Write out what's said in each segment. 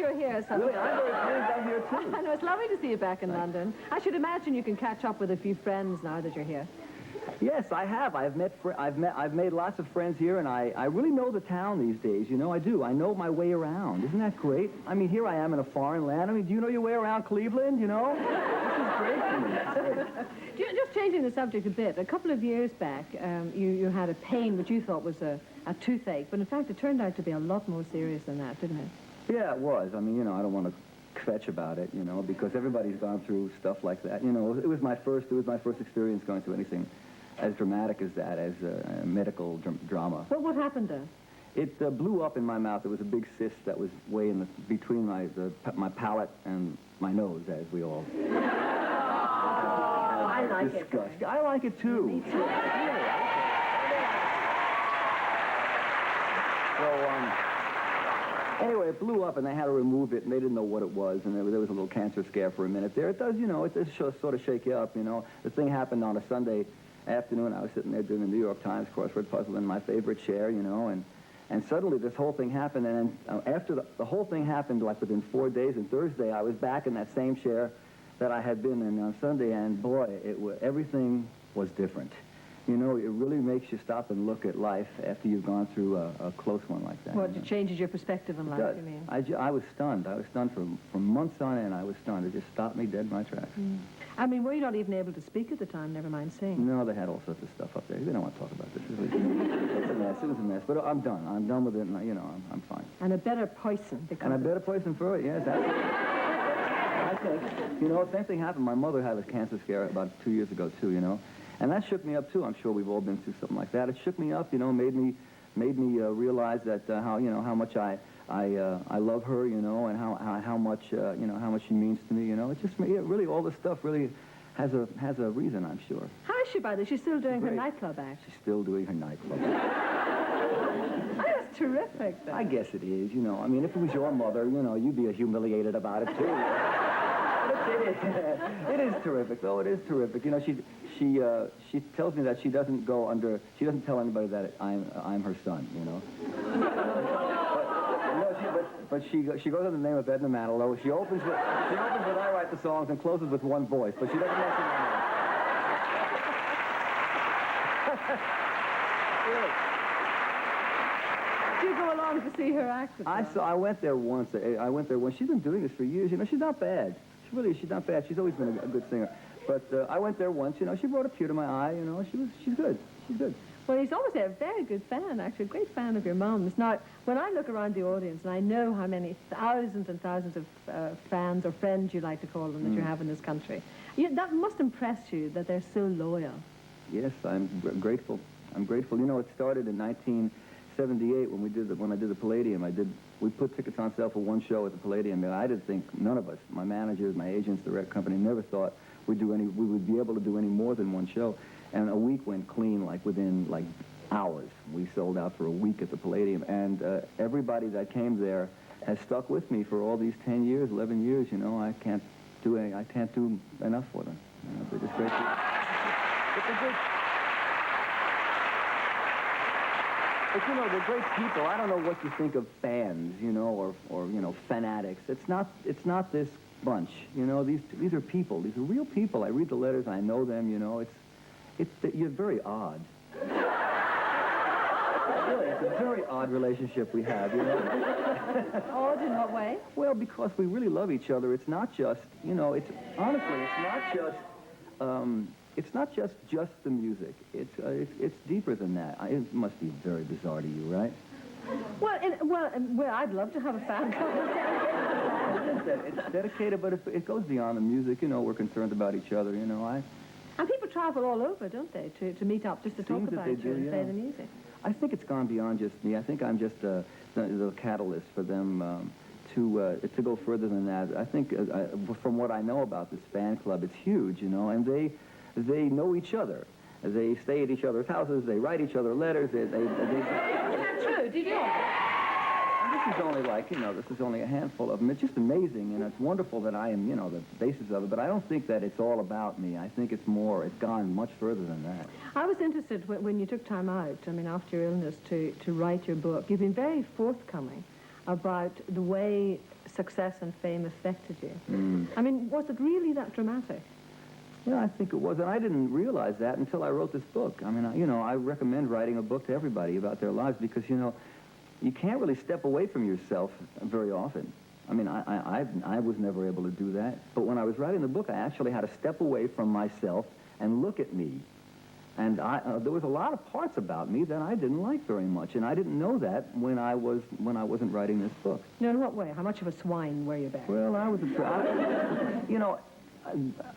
you're here. Really, I'm very pleased I'm here, too. I know, it's lovely to see you back in London. I should imagine you can catch up with a few friends now that you're here. Yes, I have. I've made lots of friends here, and I really know the town these days. You know, I do. I know my way around. Isn't that great? I mean, here I am in a foreign land. I mean, do you know your way around Cleveland, you know? This is great for me. It's great. Just changing the subject a bit, a couple of years back, you had a pain which you thought was a toothache, but in fact it turned out to be a lot more serious than that, didn't it? Yeah, it was. I mean, you know, I don't want to fetch about it, you know, because everybody's gone through stuff like that. You know, it was my first experience going through anything as dramatic as that, as a medical drama. Well, what happened then? It blew up in my mouth. There was a big cyst that was way in between my palate and my nose, as we all. I like it. I like it too. Me too. Anyway, it blew up, and they had to remove it, and they didn't know what it was, and there was a little cancer scare for a minute there. It does, you know, it does sort of shake you up, you know. The thing happened on a Sunday afternoon. I was sitting there doing the New York Times crossword puzzle in my favorite chair, you know, and suddenly this whole thing happened, and then after the whole thing happened, like within 4 days, and Thursday, I was back in that same chair that I had been in on Sunday, and boy, everything was different. You know, it really makes you stop and look at life after you've gone through a close one like that. Well, it changes your perspective on life, you mean? I was stunned. I was stunned for months on end. I was stunned. It just stopped me dead in my tracks. Mm. I mean, were you not even able to speak at the time, never mind sing? No, they had all sorts of stuff up there. They don't want to talk about this. It's a mess. It was a mess. But I'm done. I'm done with it, and, you know, I'm fine. And a better poison. And a better poison for it, yes. I think. You know, same thing happened. My mother had a cancer scare about 2 years ago, too, you know. And that shook me up, too. I'm sure we've all been through something like that. It shook me up, you know, made me realize that how much I love her, you know, and how much she means to me, you know. It's just really all this stuff really has a reason, I'm sure. How is she, by the way? She's still doing her nightclub act. She's still doing her nightclub act. That's terrific, though. I guess it is, you know. I mean, if it was your mother, you know, you'd be humiliated about it too. It is terrific, though. It is terrific. You know, she tells me that she doesn't tell anybody that I'm her son, you know. But she goes under the name of Edna Manilow. She opens with I write the songs and closes with one voice, but she doesn't mention my name. Really. Do you go along to see her act? I went there once. She's been doing this for years. You know, she's not bad. She's not bad. She's always been a good singer. But I went there once. You know, she brought a tear to my eye. You know, she's good. She's good. Well, he's always a very good fan, actually, a great fan of your mom's. Now, when I look around the audience, and I know how many thousands and thousands of fans or friends, you like to call them, that you have in this country, that must impress you that they're so loyal. Yes, I'm grateful. I'm grateful. You know, it started in 1978 when I did the Palladium. We put tickets on sale for one show at the Palladium, and I didn't think, none of us, my managers, my agents, the record company, never thought we would be able to do any more than one show. And a week went clean, within hours. We sold out for a week at the Palladium, and everybody that came there has stuck with me for all these 10 years, 11 years. You know, I can't do enough for them. You know, they're just great. But you know, they're great people. I don't know what you think of fans, you know, or you know, fanatics. It's not this bunch. You know, these are people. These are real people. I read the letters. I know them. You know, you're very odd. Really, it's a very odd relationship we have, you know. Odd in what way? Well, because we really love each other. It's not just, you know, honestly, it's not just the music. It's deeper than that. It must be very bizarre to you, right? Well, I'd love to have a fan club. It's dedicated, but it goes beyond the music. You know, we're concerned about each other. You know, And people travel all over, don't they, to meet up, just to talk about you and play the music. I think it's gone beyond just me. I think I'm just the catalyst for them to go further than that. I think, from what I know about this fan club, it's huge, you know, and they know each other. They stay at each other's houses. They write each other letters. Is that true? Did you? This is only a handful of them. It's just amazing, and it's wonderful that I am, you know, the basis of it, but I don't think that it's all about me. I think it's gone much further than that. I was interested when you took time out, I mean, after your illness, to write your book. You've been very forthcoming about the way success and fame affected you. Mm. I mean, was it really that dramatic? Yeah, I think it was, and I didn't realize that until I wrote this book. I mean, I recommend writing a book to everybody about their lives because, you can't really step away from yourself very often. I mean, I was never able to do that, but when I was writing the book, I actually had to step away from myself and look at me. And there was a lot of parts about me that I didn't like very much, and I didn't know that when I wasn't writing this book. No, in what way? How much of a swine were you there? Well, I was,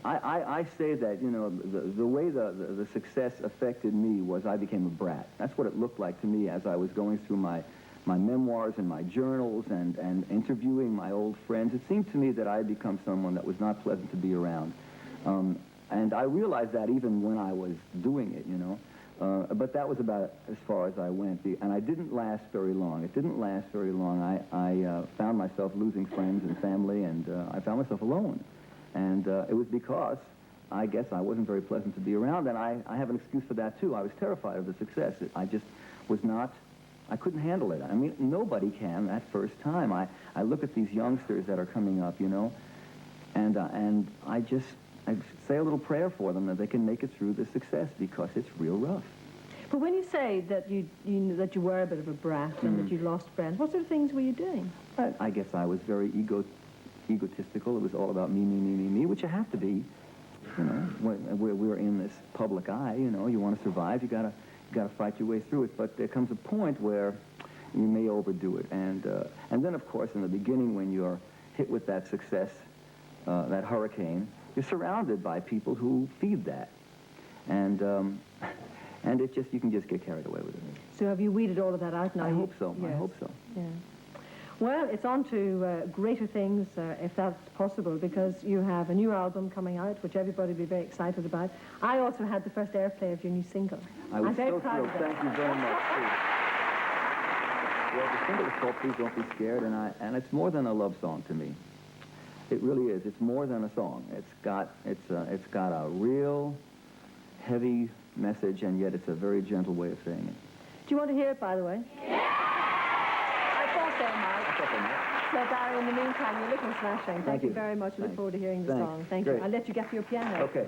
I say that, the way the success affected me was I became a brat. That's what it looked like to me as I was going through my memoirs and my journals and interviewing my old friends. It seemed to me that I had become someone that was not pleasant to be around. And I realized that even when I was doing it, but that was about as far as I went. And I didn't last very long. It didn't last very long. I found myself losing friends and family, and I found myself alone. And it was because I guess I wasn't very pleasant to be around, and I have an excuse for that, too. I was terrified of the success. I just was not... I couldn't handle it. I mean, nobody can that first time. I look at these youngsters that are coming up, and I say a little prayer for them that they can make it through the success because it's real rough. But when you say that you that you were a bit of a brat and that you lost friends, what sort of things were you doing? I guess I was very egotistical. It was all about me, me, me, me, me, which you have to be. When we're in this public eye, you want to survive, you gotta fight your way through it. But there comes a point where you may overdo it, and then of course in the beginning when you're hit with that success, that hurricane, you're surrounded by people who feed that, and you can just get carried away with it. So have you weeded all of that out now? I hope so. Yes. I hope so. Yeah. Well, it's on to greater things, if that's possible, because you have a new album coming out, which everybody will be very excited about. I also had the first airplay of your new single. I'm very so proud thrilled. of that. Thank you very much, too. Well, the single is called Please Don't Be Scared, and it's more than a love song to me. It really is. It's more than a song. It's got a real heavy message, and yet it's a very gentle way of saying it. Do you want to hear it, by the way? Yeah! I thought they might. So, Barry, in the meantime, you're looking smashing. Thank you very much. I look forward to hearing the song. Thank you. I'll let you get to your piano. Okay.